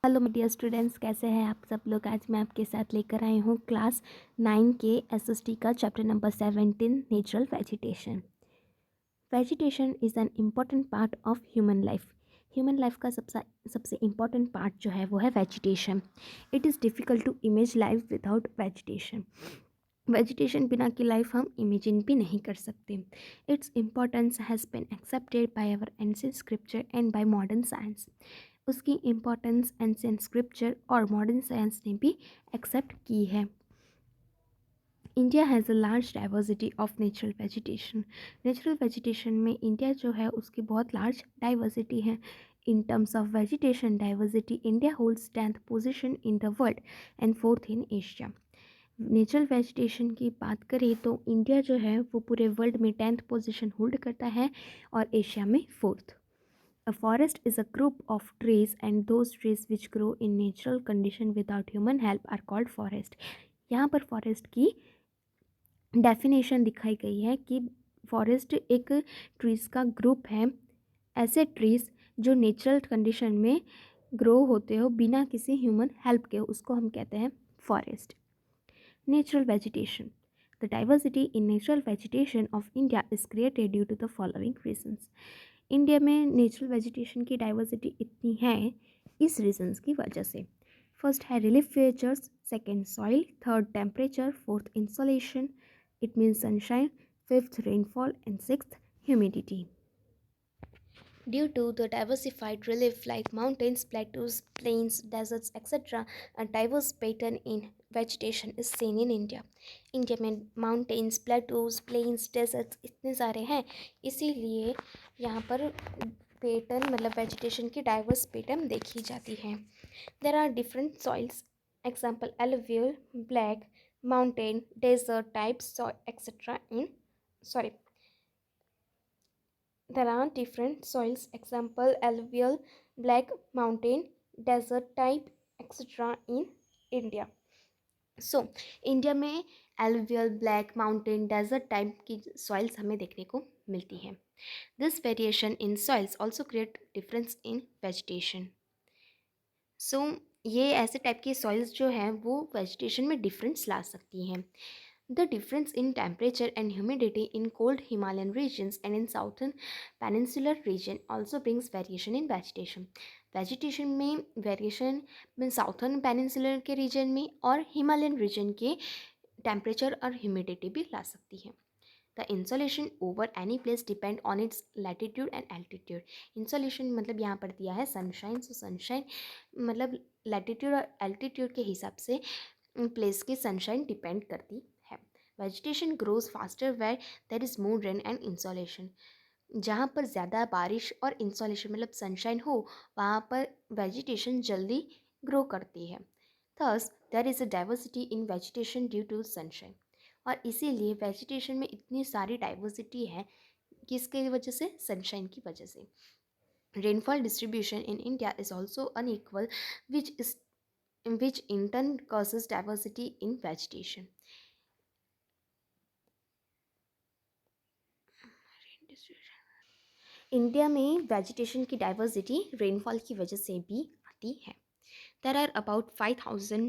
Hello dear students, कैसे हैं आप सब लोग। आज मैं आपके साथ लेकर आई हूँ क्लास 9 के एसएसटी का chapter number 17 natural vegetation. Vegetation is an important part of human life का सबसे इम्पॉर्टेंट पार्ट जो है वो है vegetation. It is difficult to image life without vegetation. Vegetation बिना की लाइफ हम इमेजिन भी नहीं कर सकते। Its importance has been accepted by our ancient scripture and by modern science. उसकी इम्पोर्टेंस एंशिएंट स्क्रिप्चर और मॉडर्न साइंस ने भी एक्सेप्ट की है। India has a large diversity of natural vegetation में इंडिया जो है उसकी बहुत लार्ज डाइवर्सिटी है। In terms of vegetation diversity, India holds 10th position in the world and 4th in Asia. Natural vegetation की बात करें तो इंडिया जो है वो पूरे वर्ल्ड में 10th पोजीशन होल्ड करता है और एशिया में 4th। A forest is a group of trees, and those trees which grow in natural condition without human help are called forest. यहाँ पर फॉरेस्ट की डेफिनेशन दिखाई गई है कि फॉरेस्ट एक ट्रीज़ का ग्रुप है, ऐसे ट्रीज़ जो नेचुरल कंडीशन में ग्रो होते हो बिना किसी ह्यूमन हेल्प के, उसको हम कहते हैं forest. Natural vegetation, the diversity in natural vegetation of India is created due to the following reasons. India में नेचुरल वेजिटेशन की डाइवर्सिटी इतनी है इस रीजंस की वजह से। फर्स्ट है relief features, second soil, third temperature, fourth insolation, it means sunshine, fifth rainfall and sixth humidity. Due to the diversified relief like mountains, plateaus, plains, deserts, etc., a diverse pattern in vegetation is seen in India. India में mountains, plateaus, planes, desserts इतने सारे हैं, इसीलिए यहाँ पर pattern मतलब vegetation की diverse pattern देखी जाती है। There are different soils, example alluvial, black, mountain, desert types etcetera in sorry There are different soils, example alluvial, black, mountain, desert type, etc. in India. So, India में alluvial, black, mountain, desert type की soils हमें देखने को मिलती हैं. This variation in soils also create difference in vegetation. So, ये ऐसे type की soils जो हैं वो vegetation में difference ला सकती हैं. The difference in temperature and humidity in cold Himalayan regions and in southern peninsular region also brings variation in vegetation. Vegetation में variation में southern peninsular के region में और Himalayan region के temperature और humidity भी ला सकती है. The insolation over any place depend on its latitude and altitude. Insolation मतलब यहाँ पर दिया है sunshine, so sunshine मतलब latitude और altitude के हिसाब से place की sunshine depend करती है. Vegetation grows faster where there is more rain and insolation. जहाँ पर ज़्यादा बारिश और इंसोलेशन मतलब सनशाइन हो वहाँ पर वेजिटेशन जल्दी ग्रो करती है. Thus, there is a diversity in vegetation due to sunshine. और इसीलिए वेजिटेशन में इतनी सारी डाइवर्सिटी है किसकी वजह से, सनशाइन की वजह से. Rainfall distribution in India is also unequal, which in turn causes diversity in vegetation. India में वेजिटेशन की डाइवर्सिटी रेनफॉल की वजह से भी आती है. There are about 5,000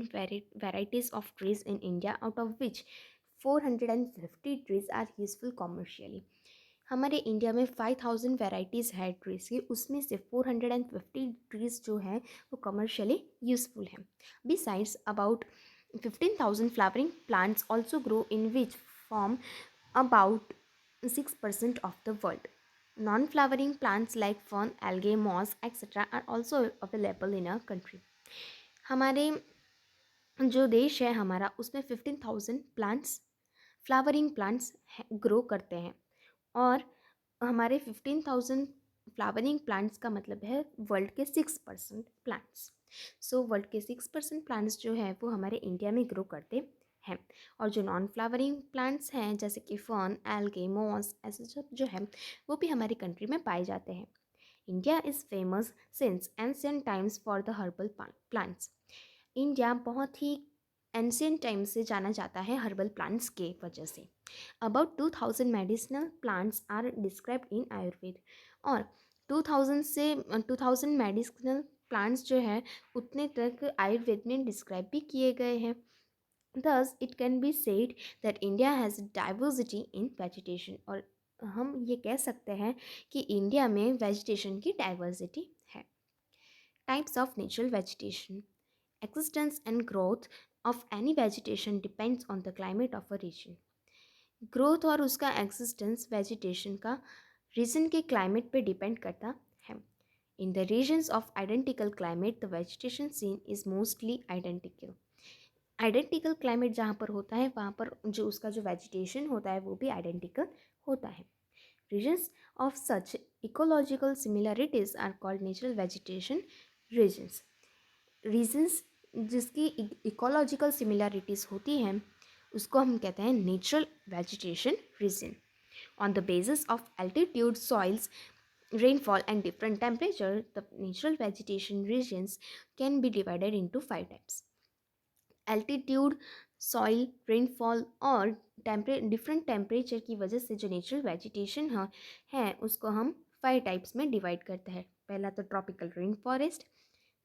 varieties of trees in India, out of which 450 trees are useful commercially. हमारे India में 5,000 वेराइटीज़ है ट्रीज़ की, उसमें से 450 ट्रीज़ जो हैं वो कमर्शियली यूज़फुल हैं. Besides, about 15,000 flowering plants also grow in which form about 6% of the world. Non-flowering plants like fern, algae, moss, etc. are also available in our country. हमारे जो देश है हमारा उसमें 15,000 प्लांट्स फ्लावरिंग प्लांट्स ग्रो करते हैं और हमारे 15,000 फ्लावरिंग प्लांट्स का मतलब है वर्ल्ड के 6% प्लांट्स. सो वर्ल्ड के 6% प्लांट्स जो है वो हमारे इंडिया में ग्रो करते हैं और जो नॉन फ्लावरिंग प्लांट्स हैं जैसे कि फर्न, एल्गे, मॉस ऐसे सब जो है वो भी हमारी कंट्री में पाए जाते हैं. India is famous since ancient times for the herbal plants. India बहुत ही एंशिएंट टाइम से जाना जाता है हर्बल प्लांट्स के वजह से. About 2000 medicinal plants are described in Ayurveda. और 2000 मेडिसिनल प्लांट्स जो है उतने तक आयुर्वेद में डिस्क्राइब भी किए गए हैं। Thus, it can be said that India has diversity in vegetation, और हम ये कह सकते हैं कि इंडिया में वेजिटेशन की डाइवर्सिटी है। Types of natural vegetation. Existence and growth of any vegetation depends on the climate of a region. Growth और उसका एग्जिस्टेंस वेजिटेशन का रीजन के क्लाइमेट पे डिपेंड करता है। In the regions of identical climate the vegetation seen is mostly identical. Identical climate जहाँ पर होता है वहाँ पर जो उसका जो वेजिटेशन होता है वो भी आइडेंटिकल होता है। Regions of such ecological similarities are called natural vegetation regions. Regions जिसकी इकोलॉजिकल सिमिलरिटीज़ होती हैं उसको हम कहते हैं natural vegetation region. On the basis of altitude, soils, rainfall and different temperature, the natural vegetation regions can be divided into 5 types. Altitude, soil, rainfall और different temperature की वजह से जो नेचुरल वेजिटेशन है उसको हम 5 टाइप्स में डिवाइड करते हैं। पहला तो ट्रॉपिकल रेन फॉरेस्ट,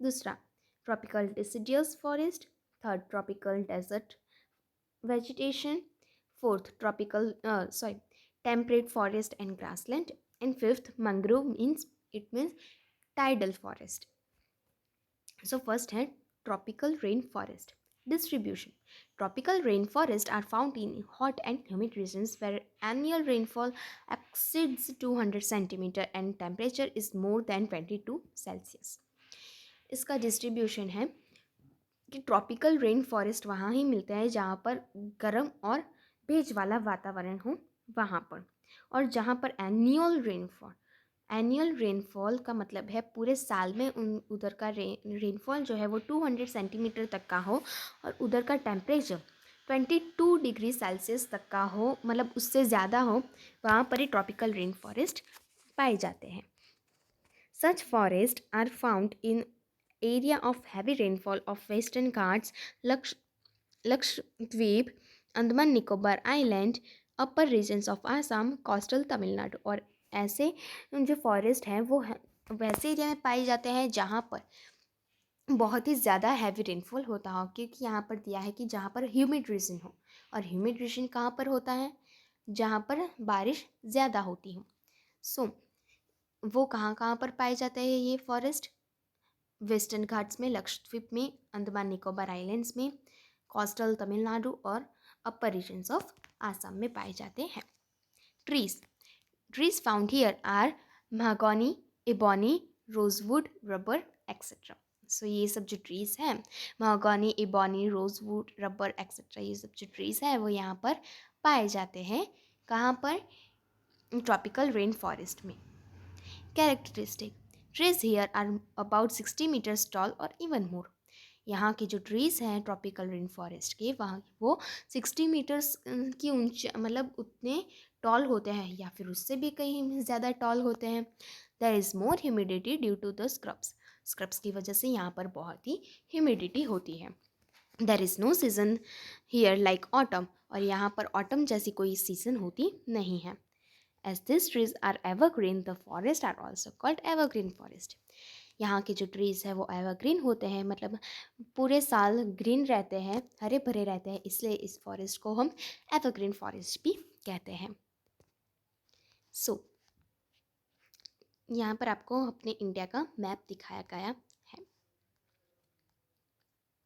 दूसरा tropical deciduous forest, third tropical desert vegetation, fourth tropical temperate forest and grassland, and fifth mangrove means tidal forest. So first है tropical rainforest distribution. Tropical rainforests are found in hot and humid regions where annual rainfall exceeds 200 centimeter and temperature is more than 22 Celsius. इसका distribution है कि tropical rain forest वहाँ ही मिलते हैं जहाँ पर गर्म और भेज वाला वातावरण हो वहाँ पर, और जहाँ पर एनुअल रेनफॉल का मतलब है पूरे साल में उधर का रेनफॉल जो है वो 200 सेंटीमीटर तक का हो और उधर का टेम्परेचर 22 डिग्री सेल्सियस तक का हो, मतलब उससे ज़्यादा हो, वहाँ पर ही ट्रॉपिकल रेन फॉरेस्ट पाए जाते हैं। Such forest are found in area of heavy rainfall of Western Ghats, Lakshadweep, Andaman Nicobar Island, upper regions of Assam, coastal Tamil Nadu। और ऐसे जो फॉरेस्ट हैं वो वैसे एरिया में पाए जाते हैं जहाँ पर बहुत ही ज़्यादा हैवी रेनफॉल होता हो, क्योंकि यहाँ पर दिया है कि जहाँ पर ह्यूमिड रीजन हो, और ह्यूमिड रीजन कहाँ पर होता है, जहाँ पर बारिश ज़्यादा होती हो। सो वो कहाँ कहाँ पर पाए जाते हैं ये फॉरेस्ट? वेस्टर्न घाट्स में, लक्षद्वीप में, अंडमान निकोबार आइलैंड्स में, कोस्टल तमिलनाडु और अपर रीजन्स ऑफ आसाम में पाए जाते हैं। Trees found here are mahogany, ebony, rosewood, rubber etcetera. So ये सब जो ट्रीज़ हैं, mahogany, ebony, rosewood, rubber etcetera, ये सब जो ट्रीज़ हैं वो यहाँ पर पाए जाते हैं। कहाँ पर? ट्रॉपिकल रेन फॉरेस्ट में। Characteristic, trees here are about 60 metres tall और इवन मोर। यहाँ के जो ट्रीज़ हैं ट्रॉपिकल रेन फॉरेस्ट के, वहाँ वो 60 मीटर्स की ऊंच, मतलब उतने टॉल होते हैं या फिर उससे भी कहीं ज़्यादा टॉल होते हैं। There is more humidity due to the scrubs की वजह से यहाँ पर बहुत ही ह्यूमिडिटी होती है। There is no season here like autumn, और यहाँ पर ऑटम जैसी कोई सीज़न होती नहीं है। As these trees are evergreen, the forests are also called evergreen forest. यहाँ के जो ट्रीज़ है वो एवरग्रीन होते हैं, मतलब पूरे साल ग्रीन रहते हैं, हरे भरे रहते हैं, इसलिए इस फॉरेस्ट को हम एवरग्रीन फॉरेस्ट भी कहते हैं। सो यहाँ पर आपको अपने इंडिया का मैप दिखाया गया है।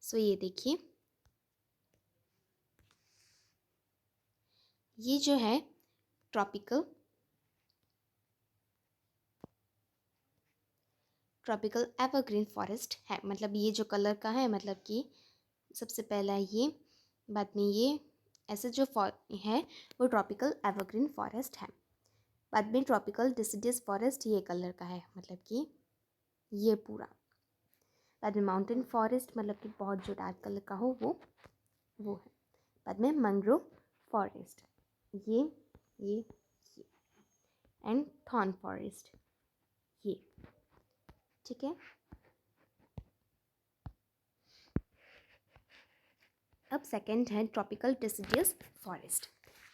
सो ये देखिए, ये जो है ट्रॉपिकल एवरग्रीन फॉरेस्ट है, मतलब ये जो कलर का है, मतलब कि सबसे पहला ये, बाद में ये, ऐसे जो है वो ट्रॉपिकल एवरग्रीन फॉरेस्ट है। बाद में ट्रॉपिकल डिसिडियस फॉरेस्ट ये कलर का है, मतलब कि ये पूरा। बाद में माउंटेन फॉरेस्ट, मतलब कि बहुत जो डार्क कलर का हो वो है। बाद में मैंग्रोव फॉरेस्ट, ये एंड थॉर्न फॉरेस्ट, ये, ठीक है। अब सेकेंड है tropical deciduous forest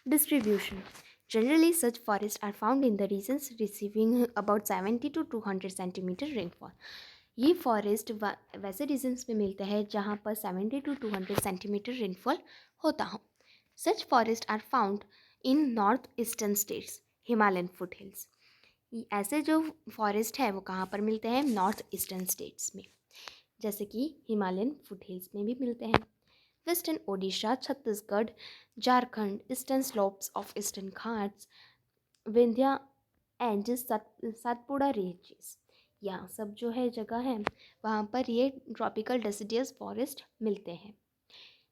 distribution. Generally, such forests are found in the regions receiving about 70 to 200 centimeter rainfall. ये फॉरेस्ट वैसे रीजन्स में मिलते हैं जहाँ पर 70 to 200 सेंटीमीटर रेनफॉल होता हो. Such forest are found in north eastern states, Himalayan foot hills. ऐसे जो फॉरेस्ट है वो कहाँ पर मिलते हैं? नॉर्थ ईस्टर्न स्टेट्स में, जैसे कि हिमालयन फुट हिल्स में भी मिलते हैं. Western Odisha, Chhattisgarh, Jharkhand, eastern slopes of eastern Ghats, Vindhya and Satpura ranges, यहाँ सब जो है जगह है वहाँ पर ये ट्रॉपिकल डेसिडियस फॉरेस्ट मिलते हैं.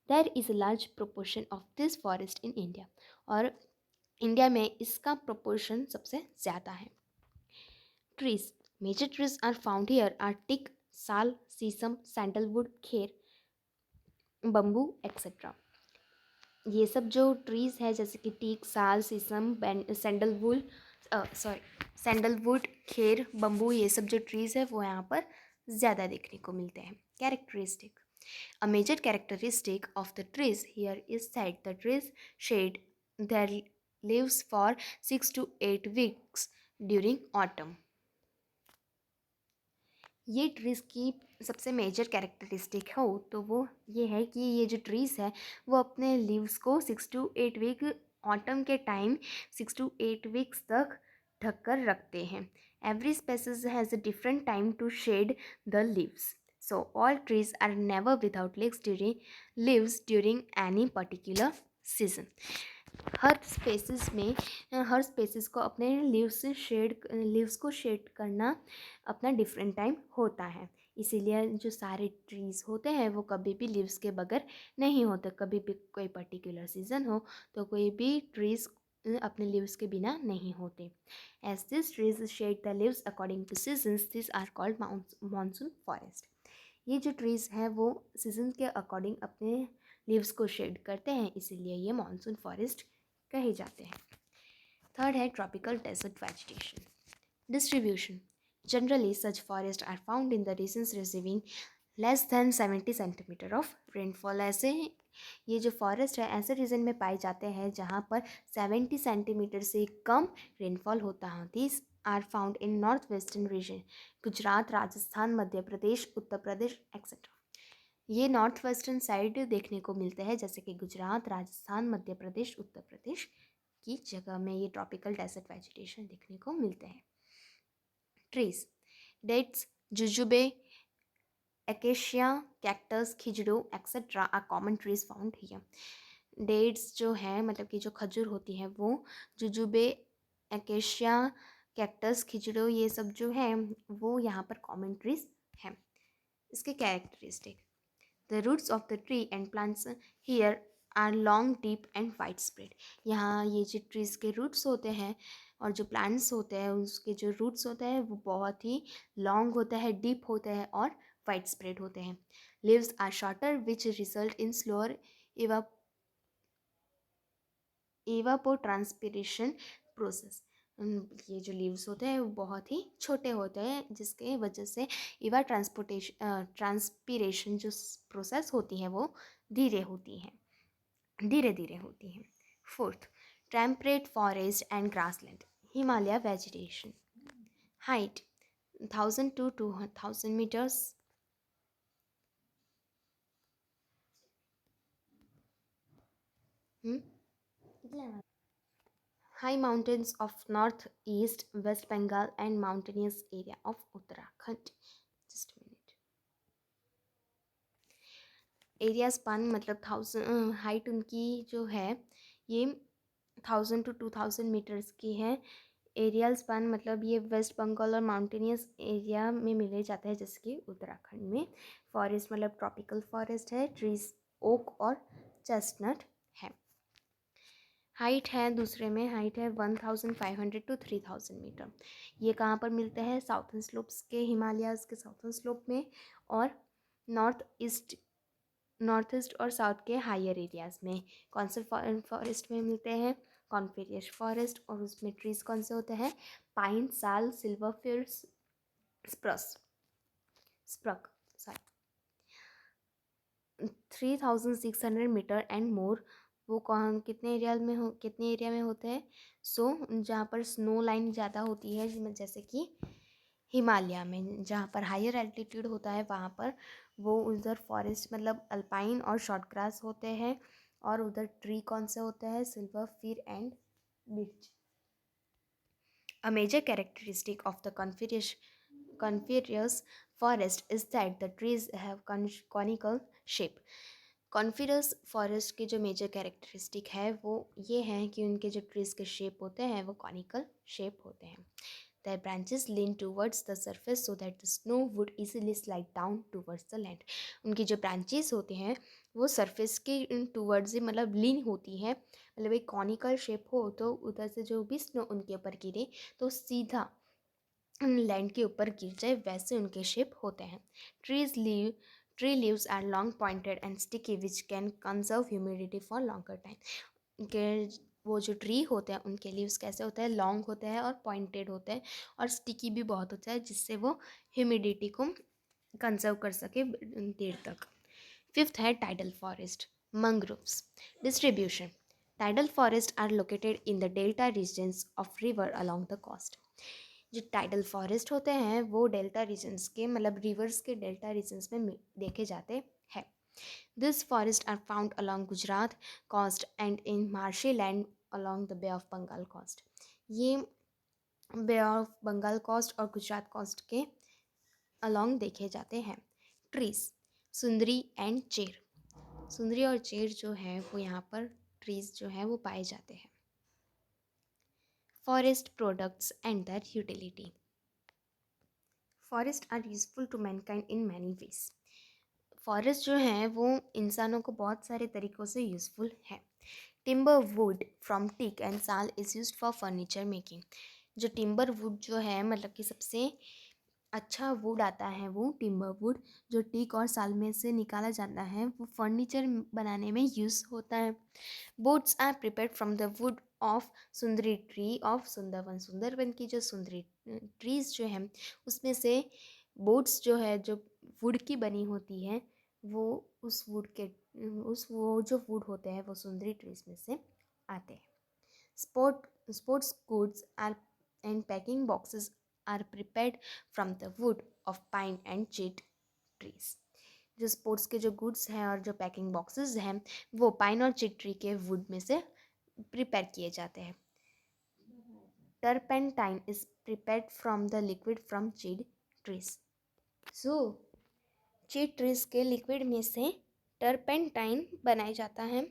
There is a large proportion of this forest in India, और इंडिया में इसका प्रोपोर्शन सबसे ज़्यादा है. Trees, major trees are found here are teak, sal, sheesham, sandalwood, khair, bamboo etcetera. ये सब जो ट्रीज़ है जैसे कि टीक, साल, सीसम, सैंडलवुड, खेर, बम्बू, ये सब जो ट्रीज़ है वो यहाँ पर ज़्यादा देखने को मिलते हैं. Characteristic, a major characteristic of the trees here is that the trees shed their leaves for 6 to 8 weeks during autumn. ये ट्रीज़ की सबसे मेजर कैरेक्टरिस्टिक हो तो वो ये है कि ये जो ट्रीज़ है वो अपने लीव्स को 6 to 8 वीक, ऑटम के टाइम 6 to 8 वीक्स तक ढक कर रखते हैं. Every species has a different time to shed the leaves, so all trees are never without leaves during any particular season. हर स्पेसिस को अपने लीव्स को शेड करना अपना डिफरेंट टाइम होता है. इसीलिए जो सारे ट्रीज़ होते हैं वो कभी भी लीव्स के बगैर नहीं होते. कभी भी कोई पर्टिकुलर सीज़न हो तो कोई भी ट्रीज़ अपने लीव्स के बिना नहीं होते. As this trees shed the leaves according to seasons, this are called monsoon forest. ये जो ट्रीज़ हैं वो सीजन के अकॉर्डिंग अपने लीव्स को शेड करते हैं, इसीलिए ये मानसून फॉरेस्ट कहे जाते हैं. थर्ड है tropical desert vegetation. Distribution, generally such forest are found in the regions receiving less than 70 centimetre of rainfall. ऐसे ये जो फॉरेस्ट है ऐसे रीजन में पाए जाते हैं जहाँ पर 70 सेंटीमीटर से कम रेनफॉल होता है. This are found in north western region, Gujarat, Rajasthan, Madhya Pradesh, Uttar Pradesh etcetera. ये नॉर्थ वेस्टर्न साइड देखने को मिलते हैं जैसे कि गुजरात, राजस्थान, मध्य प्रदेश, उत्तर प्रदेश की जगह में ये ट्रॉपिकल डेजर्ट वेजिटेशन देखने को मिलते हैं. Trees, dates, jujube, acacia, cactus, खिजड़ू etcetera are common trees found here. Dates जो है मतलब कि जो खजूर होती है वो जुजुबे, एकेशिया, कैक्टस, खिजड़ू ये सब जो है वो यहाँ पर कॉमन ट्रीज हैं. इसके characteristic, the roots of the tree and plants here are long, deep and widespread. यहाँ ये जो ट्रीज़ के रूट्स होते हैं और जो प्लांट्स होते हैं उसके जो रूट्स होते हैं वो बहुत ही लॉन्ग होता है, डीप होते हैं और वाइड स्प्रेड होते हैं. Leaves are shorter which result in slower evapotranspiration process. ये जो लीव्स होते हैं वो बहुत ही छोटे होते हैं जिसके वजह से ट्रांसपिरेशन जो प्रोसेस होती है वो धीरे धीरे होती हैं. Fourth, temperate forest and grassland. Himalaya vegetation. Height 1000 to 2000 meters. High mountains of northeast West Bengal and mountainous area of Uttarakhand. Just a minute. Area span मतलब 1000, हाइट उनकी जो है ये 1000 to 2000 मीटर्स की है. एरियल स्पान मतलब ये वेस्ट बंगाल और माउंटेनियस एरिया में मिले जाते हैं जैसे कि उत्तराखंड में. फॉरेस्ट मतलब ट्रॉपिकल फॉरेस्ट है. ट्रीज ओक और चेस्टनट है. हाइट है दूसरे में हाइट है 1500 to 3000 मीटर. ये कहाँ पर मिलते हैं? साउथर्न स्लोप्स के, हिमालयाज़ के साउथर्न स्लोप में और नॉर्थ ईस्ट और साउथ के हायर एरियाज़ में. कौन से फॉरेस्ट में मिलते हैं? कॉन्फेरियस फॉरेस्ट. और उसमें ट्रीज कौन से होते हैं? पाइन, साल, सिल्वर फिर, स्प्रक सॉरी 3600 मीटर एंड मोर. वो कौन कितने एरिया में होते हैं? जहाँ पर स्नो लाइन ज़्यादा होती है जैसे कि हिमालय में जहाँ पर हायर एल्टीट्यूड होता है वहाँ पर वो उधर फॉरेस्ट मतलब अल्पाइन और शॉर्ट ग्रास होते हैं, और उधर ट्री कौन से होते हैं, सिल्वर फिर and birch. A major characteristic of the coniferous forest is that the trees have conical shape. Coniferous forest के जो मेजर कैरेक्टरिस्टिक है वो ये हैं कि उनके जो ट्रीज के शेप होते हैं वो कॉनिकल शेप होते हैं। Their branches lean towards the surface so that the snow would easily slide down towards the land. उनकी जो ब्रांचेस होते हैं वो सरफेस के टूवर्ड्स ही मतलब लीन होती है, मतलब एक कॉनिकल शेप हो तो उधर से जो भी स्नो उनके ऊपर गिरे तो सीधा लैंड के ऊपर गिर जाए, वैसे उनके शेप होते हैं। Tree leaves are long pointed and sticky which can conserve humidity for longer time. उनके वो जो ट्री होते हैं उनके लीव्स कैसे होते हैं, लॉन्ग होते हैं और पॉइंटेड होते हैं और स्टिकी भी बहुत होता है, जिससे वो ह्यूमिडिटी को कंजर्व कर सके देर तक। फिफ्थ है tidal forest, mangroves. Distribution, tidal forest are located in the delta regions of river along the coast. जो टाइडल फॉरेस्ट होते हैं वो डेल्टा रीजन्स के मतलब रिवर्स के डेल्टा रीजन्स में देखे जाते हैं। This forest are found along Gujarat coast and in marshy land along the bay of Bengal coast. ये बे ऑफ बंगाल कोस्ट और गुजरात कोस्ट के अलॉन्ग देखे जाते हैं। Trees, Sundari and chair. सुंदरी और चेर जो है वो यहाँ पर ट्रीज जो है वो पाए जाते हैं। Forest products and their utility. Forest are useful to mankind in many ways. Forest जो है वो इंसानों को बहुत सारे तरीक़ों से यूज़फुल है। Timber wood from teak and sal is used for furniture making. जो टिम्बर वुड जो है मतलब कि सबसे अच्छा वुड आता है वो टिम्बर वुड जो टीक और साल में से निकाला जाता है वो फर्नीचर बनाने में यूज़ होता है। Boats are prepared from the wood of sundari tree of Sundarban. Sundarban की जो सुंदरी ट्रीज जो है उसमें से बोट्स जो है जो वुड की बनी होती है वो उस वुड के वो जो वुड होते हैं वो सुंदरी ट्रीज में से आते हैं। Sports goods are and packing boxes are prepared from the wood of pine and cheat trees. जो स्पोर्ट्स के जो गुड्स हैं और जो पैकिंग बॉक्सेस हैं वो पाइन और चीट ट्री के वुड में से प्रिपेयर किए जाते हैं। Turpentine is prepared from the liquid from चीड ट्रीज। सो चीड ट्रीज के लिक्विड में से टर्पेंटाइन बनाया जाता है।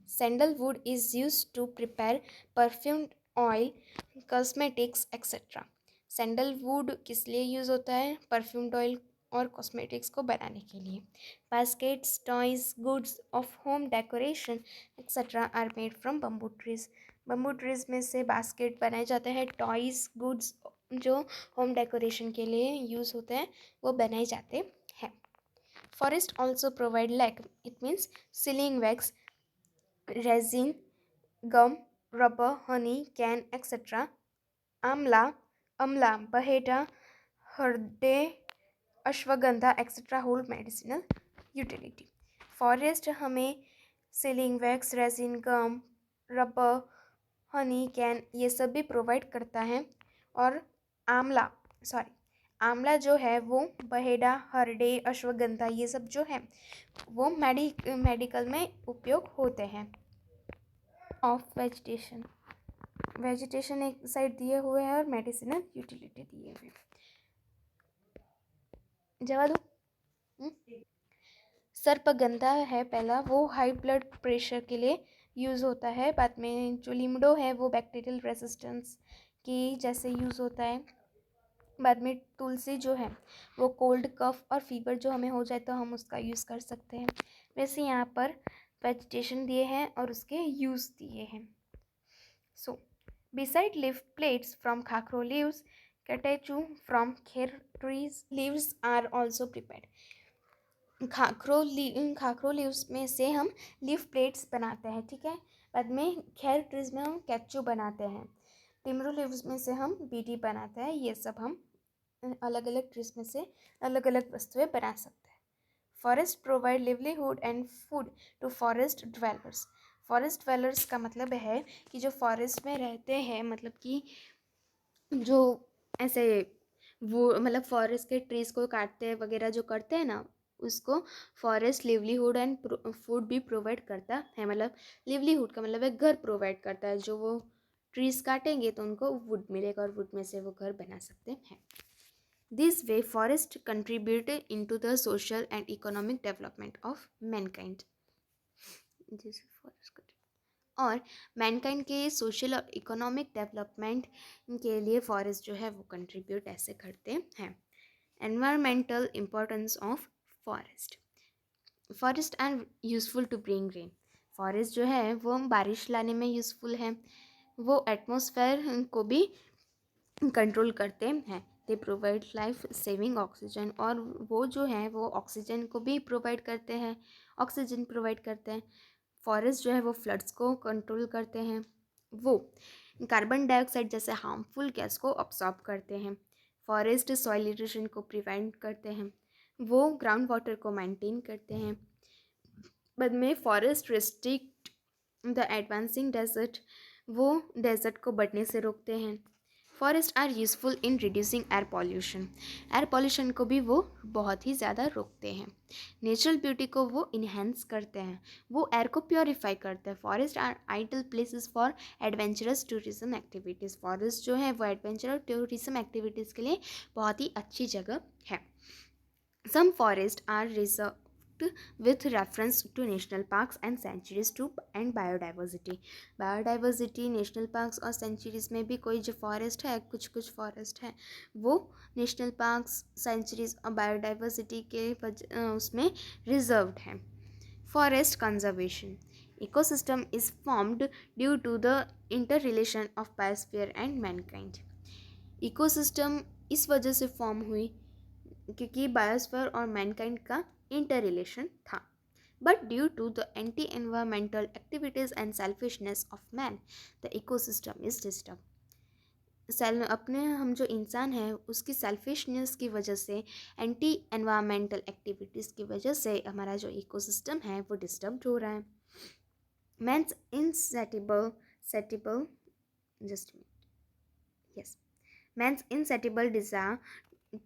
Sandalwood is use to prepare perfumed oil, cosmetics etcetera. Sandalwood किस लिए यूज़ होता है, परफ्यूम्ड ऑयल और कॉस्मेटिक्स को बनाने के लिए। Baskets, toys, goods of home decoration etcetera are made from bamboo trees. Bamboo trees में से बास्केट बनाए जाते हैं, टॉयज, गुड्स जो होम डेकोरेशन के लिए यूज़ होते हैं वो बनाए जाते हैं। Forest also provide lac, it means sealing wax, resin, gum, rubber, honey, cane etcetera. Amla, baheda, harad, ashwagandha etcetera hold medicinal utility. Forest हमें sealing wax, resin, gum, rubber, honey, cane ये सब भी प्रोवाइड करता है। और आंवला जो है वो बहेड़ा, हरडे, अश्वगंधा ये सब जो है वो मेडिकल में उपयोग होते हैं। ऑफ वेजिटेशन एक साइड दिए हुए हैं और मेडिसिनल यूटिलिटी दिए हुए हैं। जवाब दो। सर्पगंधा है पहला, वो हाई ब्लड प्रेशर के लिए यूज़ होता है। बाद में जो लिमडो है वो बैक्टीरियल रेजिस्टेंस की जैसे यूज़ होता है। बाद में तुलसी जो है वो कोल्ड, कफ और फीवर जो हमें हो जाए तो हम उसका यूज़ कर सकते हैं। वैसे यहाँ पर वेजिटेशन दिए हैं और उसके यूज़ दिए हैं। सो beside leaf plates from khakro leaves, catechu from kher trees leaves are also prepared. खाखरो लीव्स में से हम लीफ प्लेट्स बनाते हैं, ठीक है। बाद में खैर ट्रीज में हम कैचू बनाते हैं। टिमरू लीव्स में से हम बीडी बनाते हैं। ये सब हम अलग अलग ट्रीज में से अलग अलग वस्तुएं बना सकते हैं। Forest provide livelihood and food to forest dwellers. Forest dwellers का मतलब है कि जो फॉरेस्ट में रहते हैं, मतलब कि जो ऐसे वो मतलब फॉरेस्ट के ट्रीज़ को काटते वगैरह जो करते हैं ना, उसको फॉरेस्ट लिवलीहुड एंड फूड भी प्रोवाइड करता है। मतलब लिवलीहुड का मतलब एक घर प्रोवाइड करता है, जो वो ट्रीज़ काटेंगे तो उनको वुड मिलेगा और वुड में से वो घर बना सकते हैं। This way forest contribute into the social and economic development of Mankind. और मैनकाइंड के सोशल और इकोनॉमिक डेवलपमेंट के लिए फॉरेस्ट जो है वो कंट्रीब्यूट ऐसे करते हैं। Environmental importance of forest. Forest are useful to bring rain. Forest जो है वो बारिश लाने में यूज़फुल है। वो एटमॉस्फेयर को भी कंट्रोल करते हैं। They provide life saving oxygen, और वो जो है वो ऑक्सीजन को भी प्रोवाइड करते हैं, ऑक्सीजन प्रोवाइड करते हैं। फॉरेस्ट जो है वो फ्लड्स को कंट्रोल करते हैं। वो कार्बन डाइऑक्साइड जैसे हार्मफुल गैस को अब्सॉर्ब करते हैं। फॉरेस्ट सॉइल इरोजन को प्रिवेंट करते हैं। वो ग्राउंड वाटर को मेंटेन करते हैं। बाद में forest restrict the advancing desert, वो डेजर्ट को बढ़ने से रोकते हैं। Forest are useful in reducing air pollution को भी वो बहुत ही ज़्यादा रोकते हैं। नेचुरल ब्यूटी को वो इन्हेंस करते हैं, वो एयर को प्योरीफाई करते हैं। Forest are ideal places for adventurous tourism activities. Forest जो है वो एडवेंचर और टूरिज्म एक्टिविटीज़ के लिए बहुत ही अच्छी जगह है। Some forest are reserve with reference to national parks and sanctuaries to and biodiversity national parks और सेंचुरीज में भी कोई जो फॉरेस्ट है, कुछ कुछ फॉरेस्ट है वो नेशनल पार्क्स, सेंचुरीज और बायोडाइवर्सिटी के उसमें रिजर्व्ड है। Forest conservation. Ecosystem is formed due to the inter relation of biosphere and mankind. Ecosystem इस वजह से फॉर्म हुई क्योंकि बायोस्फीयर और मैनकाइंड का इंटर रिलेशन था। But due to the anti environmental activities and selfishness of man the ecosystem is disturb. अपने हम जो इंसान है उसकी सेल्फिशनेस की वजह से, एंटी एनवायरमेंटल एक्टिविटीज़ की वजह से हमारा जो इकोसिस्टम है वो डिस्टर्ब हो रहा है। Man's insatiable satiable just yes man's insatiable desire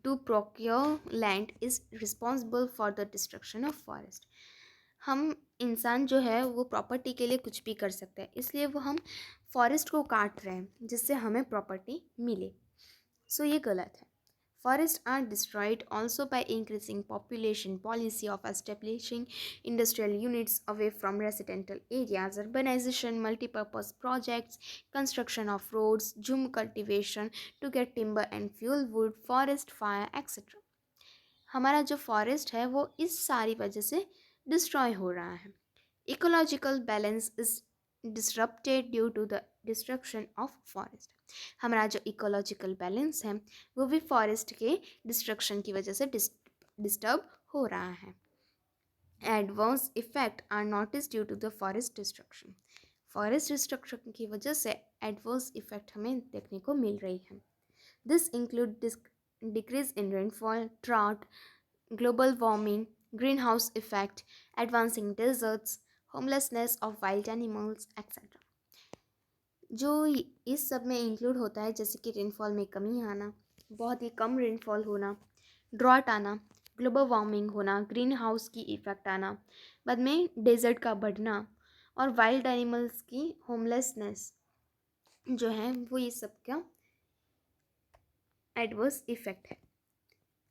to procure land is responsible for the destruction of forest। हम इंसान जो है वो प्रॉपर्टी के लिए कुछ भी कर सकते हैं, इसलिए वो हम फॉरेस्ट को काट रहे हैं जिससे हमें प्रॉपर्टी मिले। सो ये गलत है। Forests are destroyed also by increasing population, policy of establishing industrial units away from residential areas, urbanization, multipurpose projects, construction of roads, jhum cultivation to get timber and fuel wood, forest fire, etc. हमारा जो forest है वो इस सारी वजह से destroy हो रहा है। Ecological balance is disrupted due to the destruction of forest. हमारा जो इकोलॉजिकल बैलेंस है वो भी फॉरेस्ट के डिस्ट्रक्शन की वजह से डिस्टर्ब हो रहा है। Adverse effect are notice due to the forest destruction. Forest destruction की वजह से एडवर्स इफेक्ट हमें देखने को मिल रही है। This include decrease in rainfall, drought, global warming, greenhouse effect, advancing deserts, homelessness of wild animals, etc. जो इस सब में इंक्लूड होता है जैसे कि रेनफॉल में कमी आना, बहुत ही कम रेनफॉल होना, ड्रॉट आना, ग्लोबल वार्मिंग होना, ग्रीन हाउस की इफ़ेक्ट आना, बाद में डेजर्ट का बढ़ना और वाइल्ड एनिमल्स की होमलेसनेस जो है वो ये सब का एडवर्स इफेक्ट है।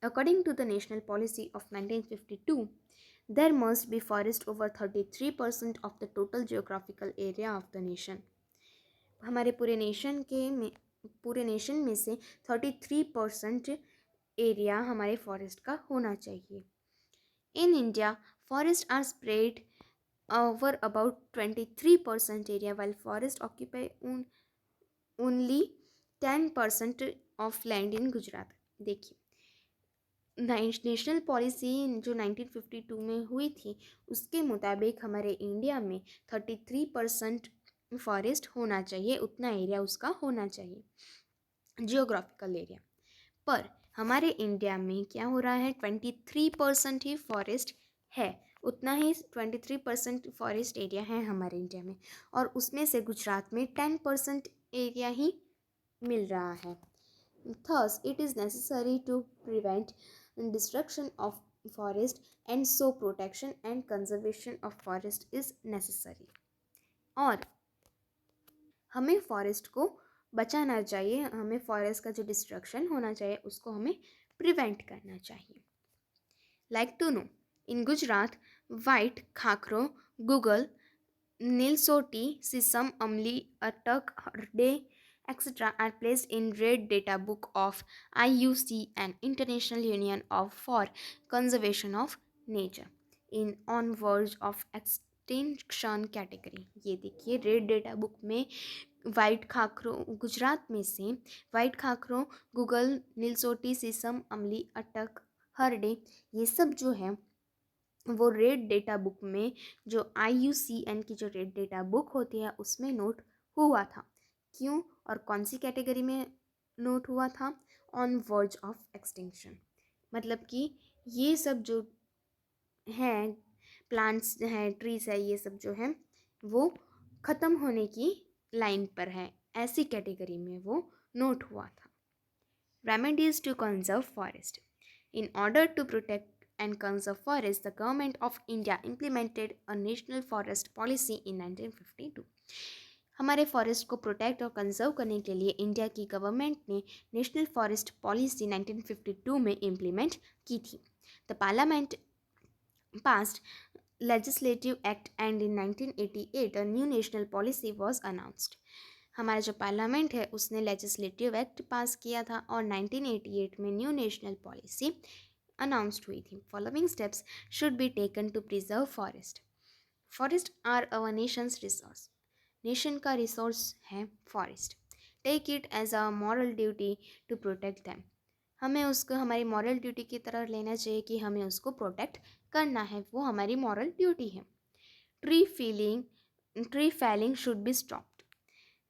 According to the national policy of 1952, there must be forest over 33% of the total geographical area of the nation। हमारे पूरे नेशन में से 33% एरिया हमारे फॉरेस्ट का होना चाहिए। In India forest are spread over about 23% area, while forest occupy only 10% of land in Gujarat. देखिए national policy जो 1952 में हुई थी उसके मुताबिक हमारे इंडिया में 33% फॉरेस्ट होना चाहिए, उतना एरिया उसका होना चाहिए जियोग्राफिकल एरिया। पर हमारे इंडिया में क्या हो रहा है, 23% ही फॉरेस्ट है, उतना ही 23% फॉरेस्ट एरिया है हमारे इंडिया में, और उसमें से गुजरात में 10% एरिया ही मिल रहा है। Thus, it is necessary to prevent destruction of forest, and so protection and conservation of forest is necessary. और हमें फॉरेस्ट को बचाना चाहिए, हमें फॉरेस्ट का जो डिस्ट्रक्शन होना चाहिए उसको हमें प्रिवेंट करना चाहिए. Like to know, in Gujarat, white khakro, Google, Nilsoti, Sisam, Amli, Atak, Harde, etc. are placed in Red Data Book of IUCN, International Union of for Conservation of Nature, in on verge of extinction category. ये देखिए red data book में white खाखरों, Gujarat में से white खाखरों, Google, नीलसोटी, सीसम, अमली, अटक, हरडे, ये सब जो है वो रेड डेटा बुक में, जो IUCN की जो रेड डेटा बुक होती है उसमें नोट हुआ था. क्यों और कौन सी कैटेगरी में नोट हुआ था? On verge of extinction. मतलब कि ये सब जो हैं प्लांट्स हैं, ट्रीज है, ये सब जो है वो ख़त्म होने की लाइन पर है, ऐसी कैटेगरी में वो नोट हुआ था. Remedies to conserve forest. In order to protect and conserve forests, the government of India implemented a national forest policy in 1952. हमारे फॉरेस्ट को प्रोटेक्ट और कंजर्व करने के लिए इंडिया की गवर्नमेंट ने नेशनल फॉरेस्ट पॉलिसी 1952 में इम्प्लीमेंट की थी. The parliament passed legislative act and in 1988 a new national policy was announced. हमारा जो पार्लियामेंट है उसने लेजिस्लेटिव एक्ट पास किया था और 1988 में न्यू नेशनल पॉलिसी अनाउंस्ड हुई थी. Following steps should be taken to preserve forest. Forest are our nation's resource. Nation का रिसोर्स है forest. Take it as a moral duty to protect them. हमें उसको हमारी मॉरल ड्यूटी की तरह लेना चाहिए कि हमें उसको प्रोटेक्ट करना है, वो हमारी मॉरल ड्यूटी है. Tree falling should be stopped.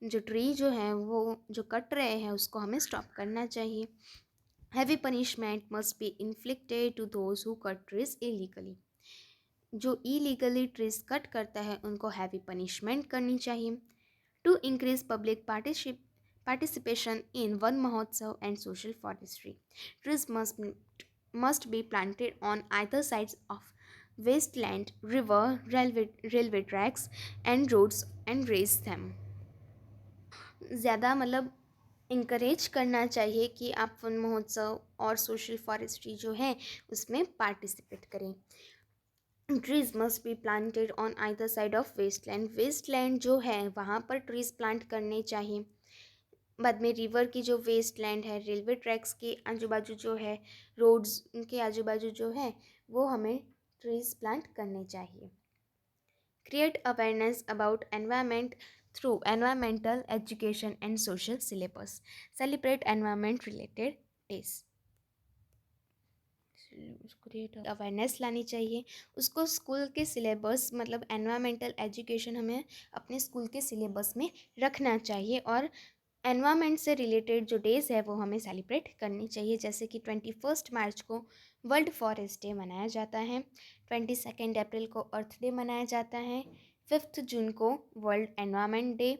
जो ट्री जो है वो जो कट रहे हैं उसको हमें स्टॉप करना चाहिए. Heavy punishment must be inflicted to those who cut trees illegally. जो इलीगली ट्रीज कट करता है उनको हैवी पनिशमेंट करनी चाहिए. To increase public participation in Van Mahotsav and social forestry. Trees must be planted on either sides of wasteland, river, railway tracks and roads and raise them. ज़्यादा मतलब encourage करना चाहिए कि आप वन महोत्सव और सोशल फॉरेस्ट्री जो है उसमें पार्टिसिपेट करें. Trees must be planted on either side of wasteland. Wasteland जो है वहाँ पर ट्रीज प्लांट करने चाहिए. बाद में रिवर की जो वेस्टलैंड है, रेलवे ट्रैक्स के आजू बाजू जो है, रोड्स के आजू बाजू जो है वो हमें ट्रीज प्लांट करने चाहिए. Create awareness about environment through environmental education and social syllabus. Celebrate environment related days. Create awareness लानी चाहिए उसको स्कूल के सिलेबस, मतलब एनवायरमेंटल एजुकेशन हमें अपने स्कूल के सिलेबस में रखना चाहिए. और एनवायरनमेंट से रिलेटेड जो डेज़ है वो हमें सेलिब्रेट करनी चाहिए. जैसे कि 21 मार्च को वर्ल्ड फॉरेस्ट डे मनाया जाता है, 22 अप्रैल को अर्थ डे मनाया जाता है, 5 जून को वर्ल्ड एनवायरनमेंट डे,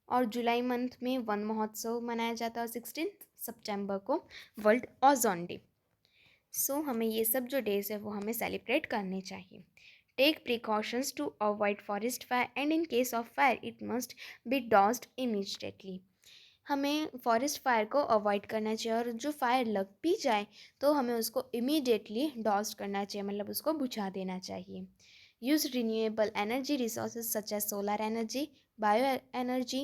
और जुलाई मंथ में वन महोत्सव मनाया जाता है, और 16 सितंबर को वर्ल्ड ओजोन डे. सो हमें ये सब जो डेज़ है वो हमें सेलिब्रेट करने चाहिए. Take precautions to avoid forest fire and in case of fire it must be doused immediately. हमें फॉरेस्ट फायर को अवॉइड करना चाहिए, और जो फायर लग भी जाए तो हमें उसको इमीडिएटली डॉस्ट करना चाहिए, मतलब उसको बुझा देना चाहिए. Use renewable energy resources such as solar energy, bio energy,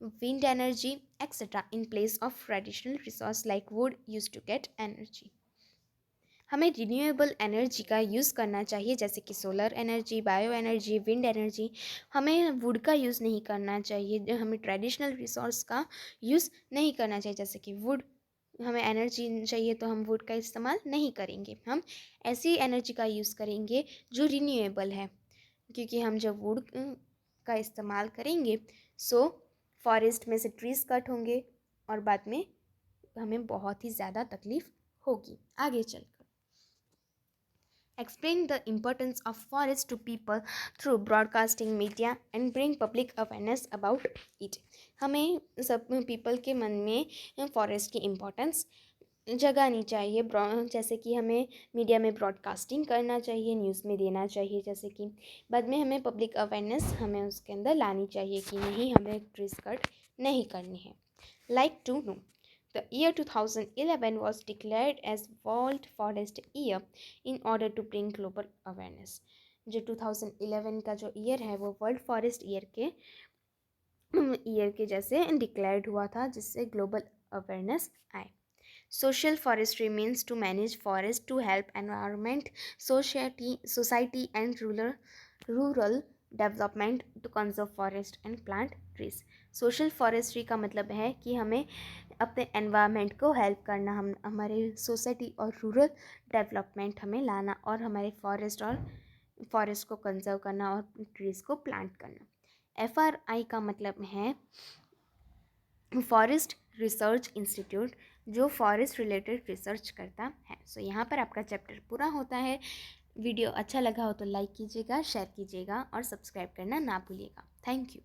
wind energy etcetera in place of traditional resource like wood use to get energy. हमें रिन्यूएबल एनर्जी का यूज़ करना चाहिए, जैसे कि solar energy, bio energy, wind energy. हमें wood का use नहीं करना चाहिए, हमें ट्रेडिशनल रिसोर्स का यूज़ नहीं करना चाहिए. जैसे कि वुड, हमें एनर्जी चाहिए तो हम वुड का इस्तेमाल नहीं करेंगे, हम ऐसी एनर्जी का यूज़ करेंगे जो रिन्यूएबल है. क्योंकि हम जब वुड का इस्तेमाल करेंगे सो फॉरेस्ट में से ट्रीज़ कट होंगे और बाद में हमें बहुत ही ज़्यादा तकलीफ़ होगी आगे चलकर. explain the importance of forest to people through broadcasting media and bring public awareness about it. हमें सब पीपल के मन में फॉरेस्ट की इम्पोर्टेंस जगानी चाहिए, जैसे कि हमें मीडिया में ब्रॉडकास्टिंग करना चाहिए, न्यूज़ में देना चाहिए, जैसे कि बाद में हमें पब्लिक अवेयरनेस हमें उसके अंदर लानी चाहिए कि नहीं, हमें ट्रीज कट नहीं करनी है. Like to know The year 2011 was declared as World Forest Year in order to bring global awareness. जो 2011 का जो ईयर है वो वर्ल्ड फॉरेस्ट ईयर के जैसे डिक्लेयर्ड हुआ था, जिससे ग्लोबल अवेयरनेस आए. Social forestry means to manage forest to help environment, society and rural development to conserve forest and plant trees. Social forestry का मतलब है कि हमें अपने एनवायरनमेंट को हेल्प करना, हम हमारे सोसाइटी और रूरल डेवलपमेंट हमें लाना, और हमारे फॉरेस्ट को कंजर्व करना और ट्रीज़ को प्लांट करना. FRI का मतलब है फॉरेस्ट रिसर्च इंस्टीट्यूट, जो फॉरेस्ट रिलेटेड रिसर्च करता है. सो यहाँ पर आपका चैप्टर पूरा होता है. वीडियो अच्छा लगा हो तो लाइक कीजिएगा, शेयर कीजिएगा और सब्सक्राइब करना ना भूलिएगा. Thank you.